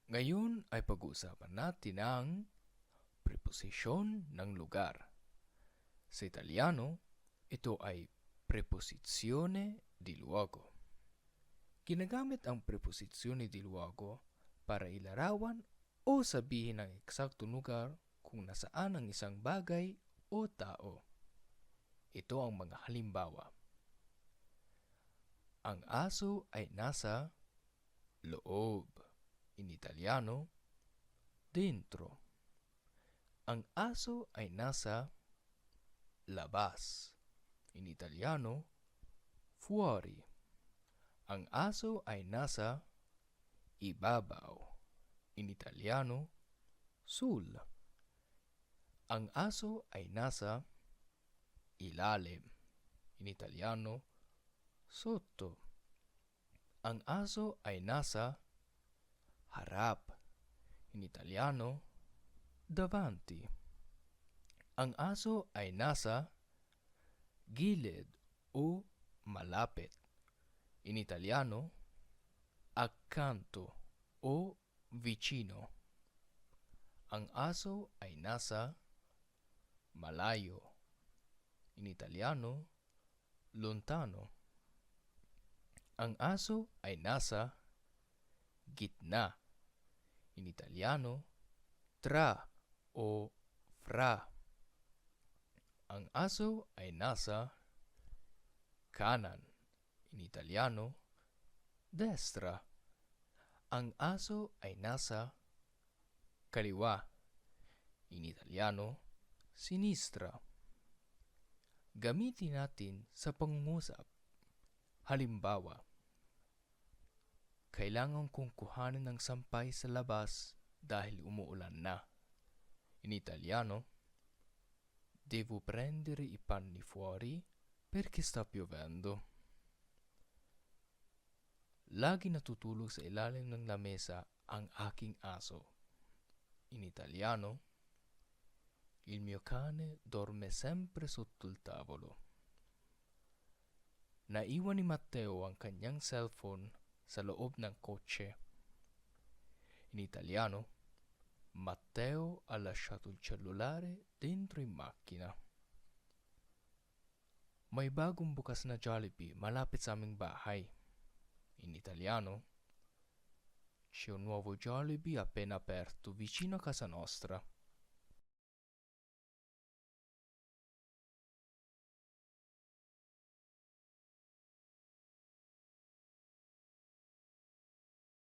Ngayon ay pag-uusapan natin ang preposisyon ng lugar. Sa Italiano, ito ay preposizione di luogo. Ginagamit ang preposizione di luogo para ilarawan o sabihin ang eksaktong lugar kung nasaan ang isang bagay o tao. Ito ang mga halimbawa. Ang aso ay nasa loob. In Italiano, dentro. Ang aso ay nasa labas. In Italiano, fuori. Ang aso ay nasa ibabaw. In Italiano, sul. Ang aso ay nasa ilalim. In Italiano, sotto. Ang aso ay nasa harap. In Italiano, davanti. Ang aso ay nasa gilid o malapit. In Italiano, accanto o vicino. Ang aso ay nasa malayo. In Italiano, lontano. Ang aso ay nasa gitna. In Italiano, tra o fra. Ang aso ay nasa kanan. In Italiano, destra. Ang aso ay nasa kaliwa. In Italiano, sinistra. Gamitin natin sa pangungusap. Halimbawa, kailangan kong kuhanin ng sampay sa labas dahil umuulan na. In Italiano, devo prendere i panni fuori perché sta piovendo. Lagi natutulog sa ilalim ng lamesa ang aking aso. In Italiano, il mio cane dorme sempre sotto il tavolo. Naiwan ni Matteo ang kanyang cellphone sa loob ng kotse. In Italiano, Matteo ha lasciato il cellulare dentro in macchina. May bagong bukas na Jollibee malapit sa aming bahay. In Italiano, c'è un nuovo Jollibee appena aperto vicino a casa nostra.